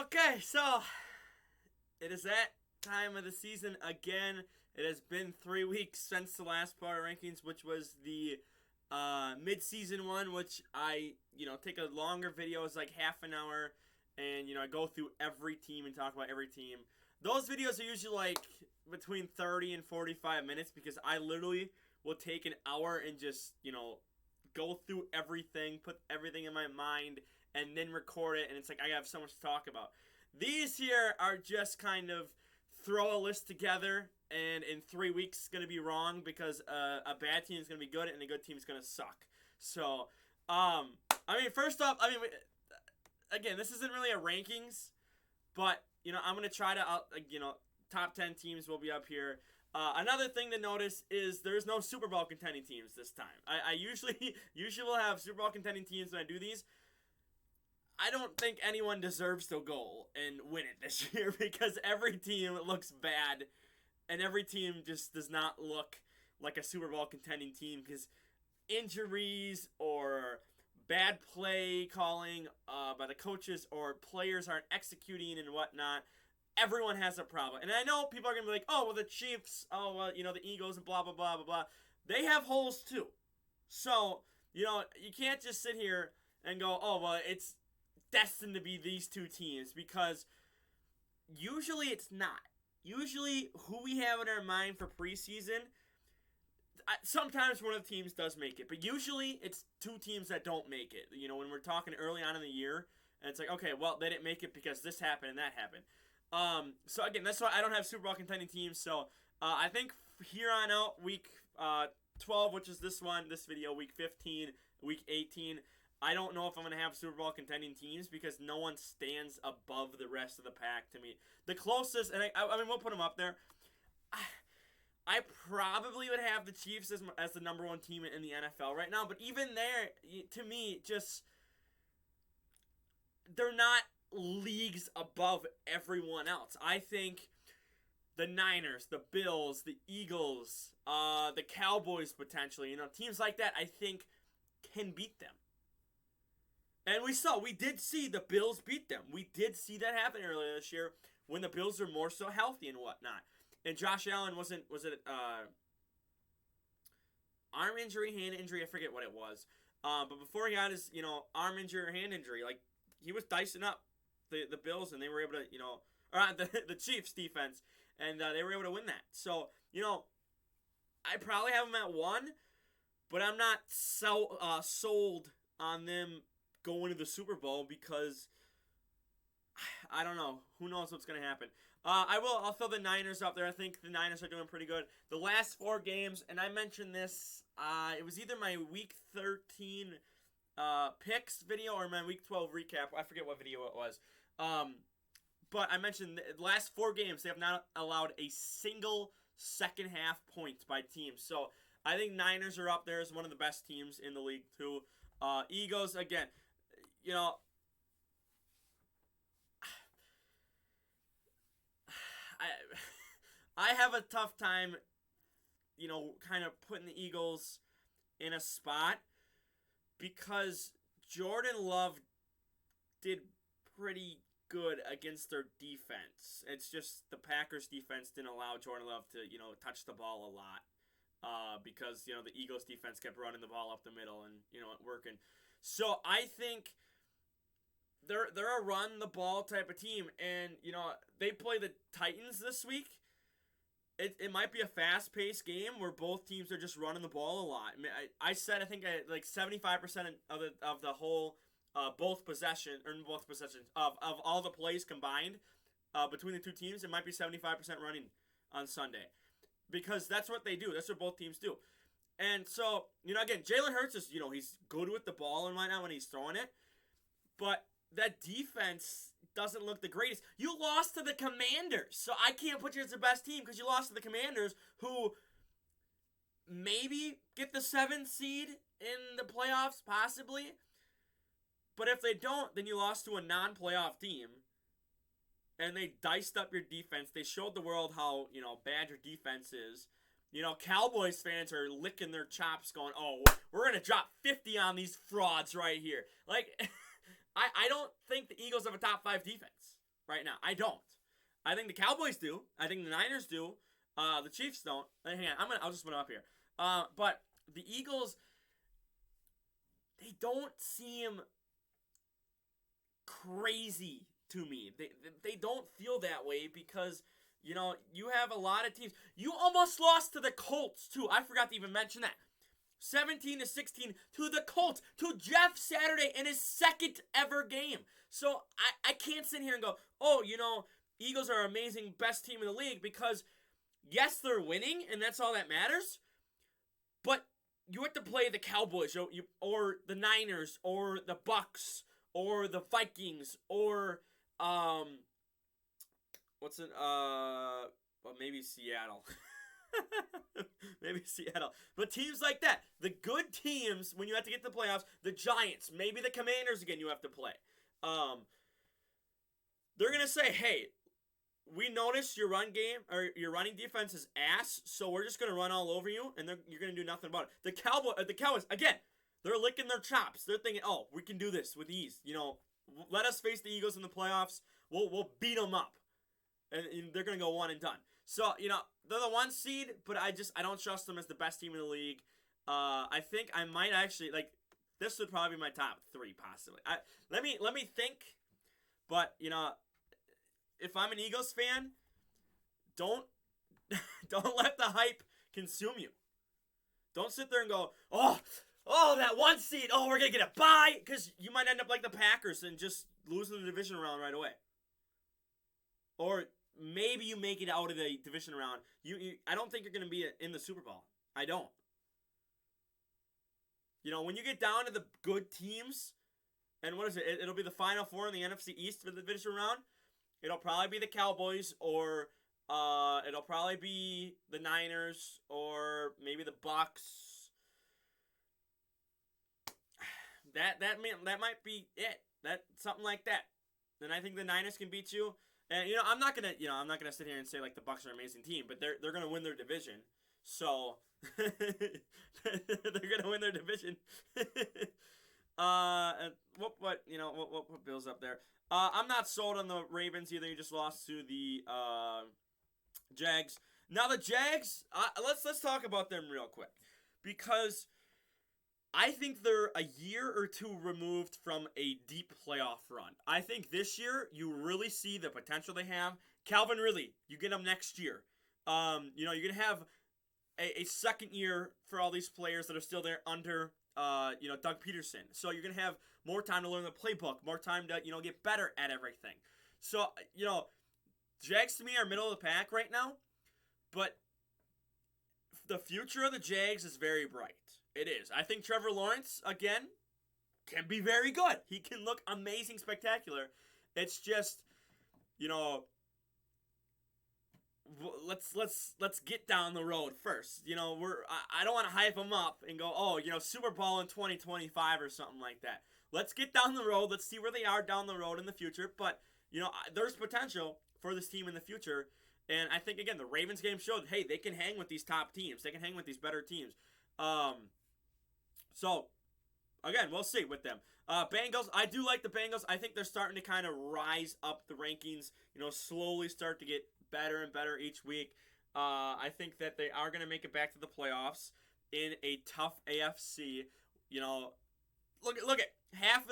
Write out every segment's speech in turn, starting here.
Okay, so it is that time of the season again. It has been 3 weeks since the last Power Rankings, which was the mid-season one, which I, take a longer video. It's like half an hour, and, I go through every team and talk about every team. Those videos are usually like between 30 and 45 minutes because I literally will take an hour and just, go through everything, put everything in my mind, and then record it, and it's like I have so much to talk about. These here are just kind of throw a list together, and in 3 weeks it's going to be wrong because a bad team is going to be good and a good team is going to suck. So, first off, again, this isn't really a rankings, but, I'm going to try to, top 10 teams will be up here. Another thing to notice is there's no Super Bowl contending teams this time. I usually will have Super Bowl contending teams when I do these. I don't think anyone deserves to go and win it this year because every team looks bad and every team just does not look like a Super Bowl contending team because injuries or bad play calling by the coaches or players aren't executing and whatnot. Everyone has a problem. And I know people are going to be like, oh, well, the Chiefs, the Eagles and blah, blah, blah, blah, blah. They have holes too. So, you can't just sit here and go, oh, well, it's destined to be these two teams because usually it's not. Usually who we have in our mind for preseason, sometimes one of the teams does make it, but usually it's two teams that don't make it. When we're talking early on in the year, and it's like, okay, well, they didn't make it because this happened and that happened. So again, that's why I don't have Super Bowl contending teams. So I think here on out, week 12, which is this video, week 15, week 18, I don't know if I'm going to have Super Bowl contending teams because no one stands above the rest of the pack to me. The closest, and we'll put them up there. I probably would have the Chiefs as the number one team in the NFL right now, but even there, to me, just they're not leagues above everyone else. I think the Niners, the Bills, the Eagles, the Cowboys potentially, teams like that, I think can beat them. And we did see the Bills beat them. We did see that happen earlier this year when the Bills are more so healthy and whatnot. And Josh Allen was it arm injury, hand injury? I forget what it was. But before he had his, arm injury or hand injury, like he was dicing up the Bills, and they were able to, the Chiefs defense, and they were able to win that. So, I probably have them at 1, but I'm not sold on them going to the Super Bowl because I don't know. Who knows what's going to happen? I'll throw the Niners up there. I think the Niners are doing pretty good. The last 4 games, and I mentioned this, it was either my Week 13 picks video or my Week 12 recap. I forget what video it was. But I mentioned the last 4 games, they have not allowed a single second half point by team. So I think Niners are up there as one of the best teams in the league too. Eagles, again, I have a tough time, kind of putting the Eagles in a spot because Jordan Love did pretty good against their defense. It's just the Packers defense didn't allow Jordan Love to, touch the ball a lot because, the Eagles defense kept running the ball up the middle and, it working. So I think they're a run the ball type of team, and they play the Titans this week. It might be a fast paced game where both teams are just running the ball a lot. I said I think like 75% of the whole both possessions of all the plays combined between the two teams, it might be 75% running on Sunday because that's what they do. That's what both teams do. And so, again, Jalen Hurts is, he's good with the ball and whatnot when he's throwing it. But that defense doesn't look the greatest. You lost to the Commanders. So I can't put you as the best team because you lost to the Commanders who maybe get the 7th seed in the playoffs, possibly. But if they don't, then you lost to a non-playoff team. And they diced up your defense. They showed the world how, bad your defense is. Cowboys fans are licking their chops going, oh, we're going to drop 50 on these frauds right here. Like, I don't think the Eagles have a top 5 defense. right now. I don't. I think the Cowboys do. I think the Niners do. The Chiefs don't. Hang on, I'll just put them up here. But the Eagles, they don't seem crazy to me. They don't feel that way because you know you have a lot of teams. You almost lost to the Colts too. I forgot to even mention that. 17-16 to the Colts, to Jeff Saturday in his second ever game. So I can't sit here and go, oh, you know, Eagles are amazing, best team in the league, because yes, they're winning, and that's all that matters, but you have to play the Cowboys or the Niners or the Bucks or the Vikings or well, maybe Seattle. Maybe Seattle. But teams like that, the good teams, when you have to get to the playoffs, the Giants, maybe the Commanders again you have to play. They're going to say, hey, we noticed your run game, or your running defense is ass, so we're just going to run all over you, and you're going to do nothing about it. The Cowboys, again, they're licking their chops. They're thinking, oh, we can do this with ease. You know, let us face the Eagles in the playoffs. We'll beat them up. And they're going to go one and done. So, you know, they're the 1 seed, but I don't trust them as the best team in the league. I think I might actually, this would probably be my top 3, possibly. Let me think, but, you know, if I'm an Eagles fan, don't let the hype consume you. Don't sit there and go, oh, that 1 seed, we're going to get a bye, because you might end up like the Packers and just losing the division round right away. Or maybe you make it out of the division round. I don't think you're going to be in the Super Bowl. I don't. You know, when you get down to the good teams, and what is it? It'll be the Final Four in the NFC East for the division round. It'll probably be the Cowboys, or it'll probably be the Niners, or maybe the Bucks. That might be it. Something like that. And I think the Niners can beat you. And you know, I'm not gonna sit here and say like the Bucks are an amazing team, but they're gonna win their division. So they're gonna win their division. What Bills up there? I'm not sold on the Ravens either. You just lost to the Jags. Now the Jags, let's talk about them real quick, because I think they're a year or 2 removed from a deep playoff run. I think this year you really see the potential they have. Calvin Ridley, you get him next year. You know, you're gonna have a second year for all these players that are still there under Doug Peterson. So you're gonna have more time to learn the playbook, more time to get better at everything. So Jags to me are middle of the pack right now, but the future of the Jags is very bright. It is. I think Trevor Lawrence, again, can be very good. He can look amazing, spectacular. It's just, let's get down the road first. I don't want to hype him up and go, Super Bowl in 2025 or something like that. Let's get down the road. Let's see where they are down the road in the future. But, there's potential for this team in the future. And I think, again, the Ravens game showed, hey, they can hang with these top teams. They can hang with these better teams. So, again, we'll see with them. Bengals, I do like the Bengals. I think they're starting to kind of rise up the rankings, slowly start to get better and better each week. I think that they are going to make it back to the playoffs in a tough AFC. Look at half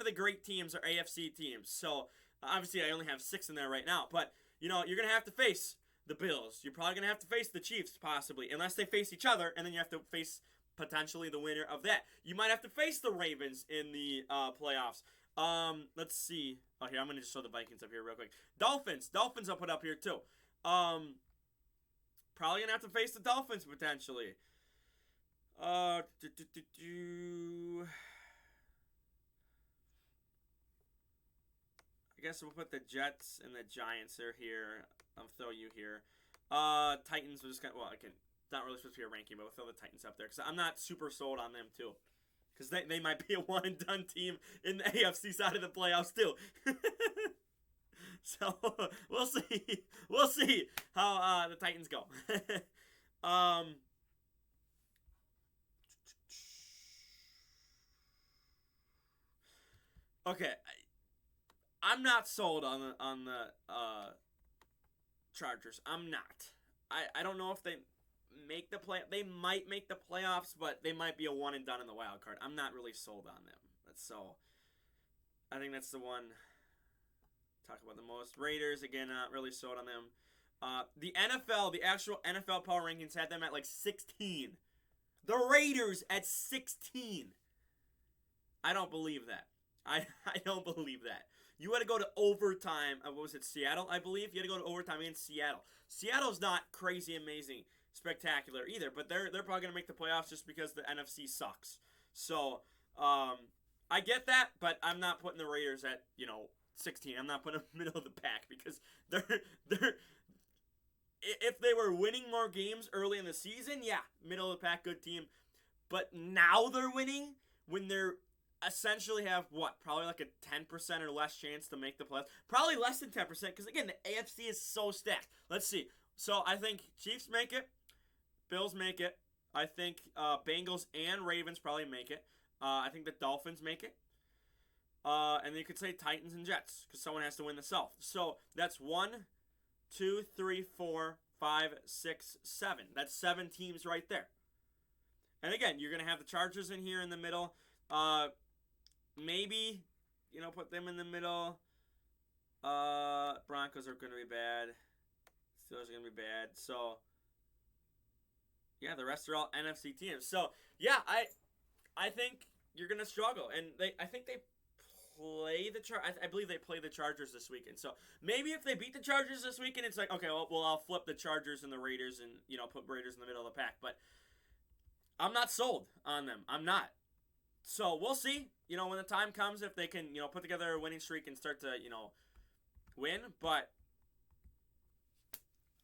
of the great teams are AFC teams. So, obviously, I only have 6 in there right now. But, you're going to have to face the Bills. You're probably going to have to face the Chiefs, possibly, unless they face each other, and then you have to face potentially the winner of that. You might have to face the Ravens in the playoffs. Let's see. Oh, here, I'm going to just show the Vikings up here real quick. Dolphins I'll put up here, too. Probably going to have to face the Dolphins, potentially. I guess we'll put the Jets and the Giants are here. I'll throw you here. Titans, we're just going to, again, it's not really supposed to be a ranking, but we'll throw the Titans up there, because I'm not super sold on them, too. Because they might be a one-and-done team in the AFC side of the playoffs, too. So, we'll see. We'll see how the Titans go. Okay. I'm not sold on the Chargers. I'm not. I don't know if they make the play. They might make the playoffs, but they might be a one and done in the wild card. I'm not really sold on them. So I think that's the one. Talk about the most. Raiders, again, not really sold on them. The NFL, the actual NFL power rankings had them at like 16. The Raiders at 16. I don't believe that. I don't believe that. You had to go to overtime. What was it, Seattle, I believe? You had to go to overtime against Seattle. Seattle's not crazy, amazing, spectacular either, but they're probably going to make the playoffs just because the NFC sucks. So, I get that, but I'm not putting the Raiders at, 16. I'm not putting them middle of the pack because they're if they were winning more games early in the season, yeah, middle of the pack, good team. But now they're winning when they're essentially have probably like a 10% or less chance to make the playoffs. Probably less than 10% because again, the AFC is so stacked. Let's see. So I think Chiefs make it, Bills make it. I think Bengals and Ravens probably make it. I think the Dolphins make it. And then you could say Titans and Jets because someone has to win the South. So that's 1, 2, 3, 4, 5, 6, 7. That's 7 teams right there. And again, you're going to have the Chargers in here in the middle. Maybe, put them in the middle. Broncos are going to be bad. Steelers are going to be bad. So, yeah, the rest are all NFC teams. So, yeah, I think you're going to struggle. And I think they play the I believe they play the Chargers this weekend. So, maybe if they beat the Chargers this weekend, it's like, okay, well, I'll flip the Chargers and the Raiders and, put Raiders in the middle of the pack. But I'm not sold on them. I'm not. So we'll see, when the time comes, if they can, put together a winning streak and start to, win. But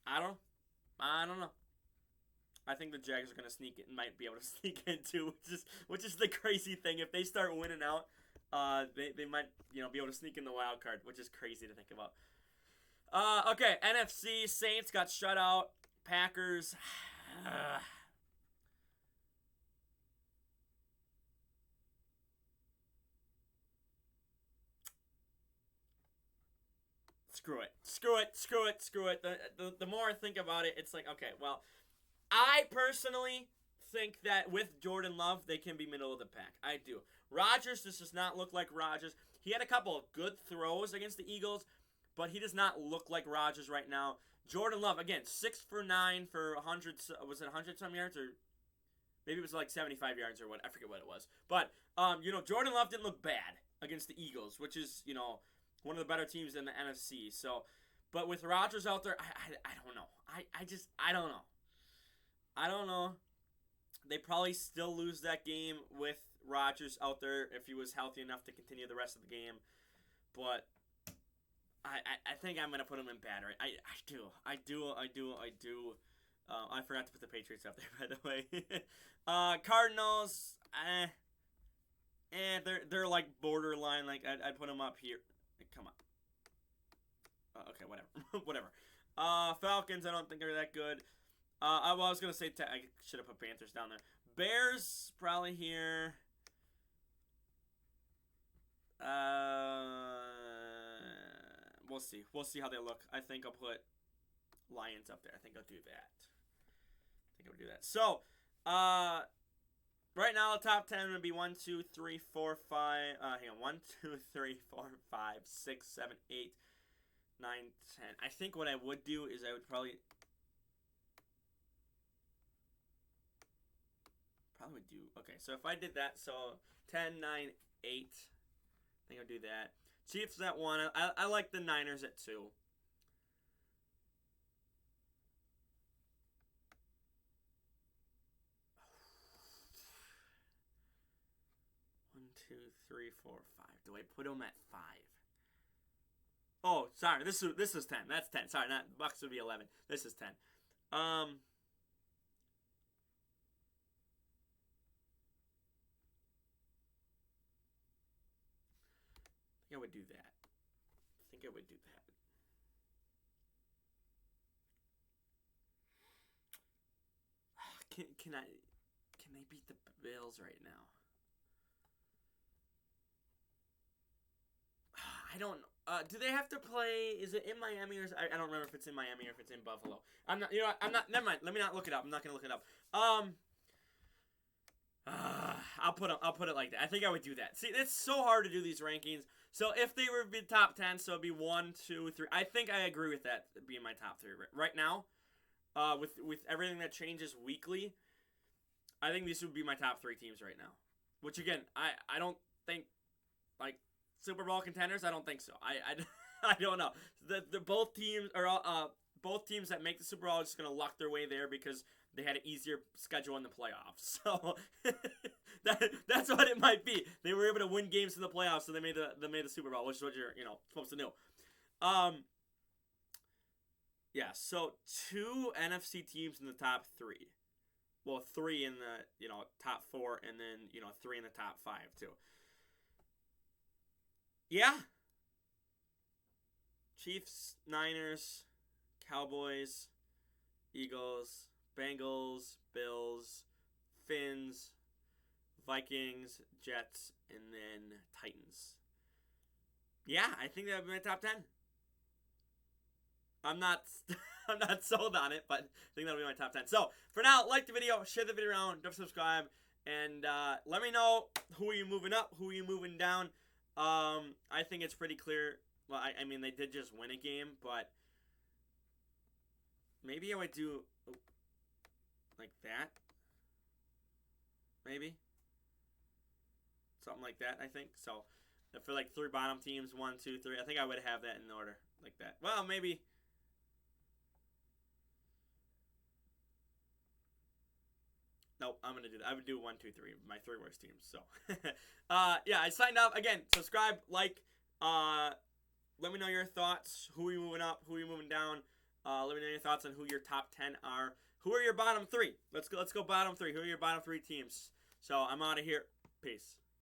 I don't know. I think the Jags are going to sneak it and might be able to sneak in too, which is the crazy thing. If they start winning out, they might, be able to sneak in the wild card, which is crazy to think about. Okay, NFC, Saints got shut out. Packers. Screw it. The more I think about it, it's like, okay, well, I personally think that with Jordan Love, they can be middle of the pack. I do. Rodgers, this does not look like Rodgers. He had a couple of good throws against the Eagles, but he does not look like Rodgers right now. Jordan Love, again, 6 for 9 for 100, was it 100-some yards, or maybe it was like 75 yards or what, I forget what it was. But, Jordan Love didn't look bad against the Eagles, which is, one of the better teams in the NFC. So, but with Rodgers out there, I don't know. I don't know. I don't know. They probably still lose that game with Rodgers out there if he was healthy enough to continue the rest of the game. But I think I'm going to put him in bad, right? I do. I forgot to put the Patriots up there, by the way. Cardinals, they're like borderline. Like I'd put them up here. Come on. Okay, whatever. Falcons, I don't think are that good. I was going to say, I should have put Panthers down there. Bears, probably here. We'll see. We'll see how they look. I think I'll put Lions up there. I think I'll do that. So, right now, the top 10 would be 1, 2, 3, 4, 5. Hang on. 1, 2, 3, 4, 5, 6, 7, 8, 9, 10. I think what I would do is I would probably do. Okay, so if I did that, so 10, 9, 8. I think I'll do that. Chiefs at 1. I like the Niners at 2. 2, 3, 4, 5. Do I put them at 5? Oh, sorry. This is 10. That's 10. Sorry, not Bucks would be 11. This is 10. I think I would do that. Can they beat the Bills right now? I don't know. Do they have to play? Is it in Miami or I don't remember if it's in Miami or if it's in Buffalo. I'm not. You know what? I'm not. Never mind. Let me not look it up. I'm not gonna look it up. I'll put it like that. I think I would do that. See, it's so hard to do these rankings. So if they were be top 10, so it'd be 1, 2, 3. I think I agree with that being my top 3 right now. With everything that changes weekly, I think these would be my top 3 teams right now. Which again, I don't think like Super Bowl contenders. I don't think so. I don't know. The both teams are both teams that make the Super Bowl are just gonna luck their way there because they had an easier schedule in the playoffs. So that's what it might be. They were able to win games in the playoffs, so they made the Super Bowl, which is what you're supposed to know. Yeah. So 2 NFC teams in the top 3. Well, 3 in the top 4, and then 3 in the top 5 too. Yeah. Chiefs, Niners, Cowboys, Eagles, Bengals, Bills, Finns, Vikings, Jets, and then Titans. Yeah, I think that would be my top 10. I'm not sold on it, but I think that'll be my top 10. So, for now, like the video, share the video around, don't subscribe, and let me know who are you moving up, who are you moving down. I think it's pretty clear. Well, I mean, they did just win a game, but maybe I would do like that. Maybe. Something like that, I think. So, for like 3 bottom teams, 1, 2, 3, I think I would have that in order like that. Well, maybe. Nope, I'm going to do that. I would do 1, 2, 3, my 3 worst teams. So, yeah, I signed up. Again, subscribe, like, let me know your thoughts. Who are you moving up? Who are you moving down? Let me know your thoughts on who your top 10 are. Who are your bottom 3? Let's go bottom 3. Who are your bottom 3 teams? So, I'm out of here. Peace.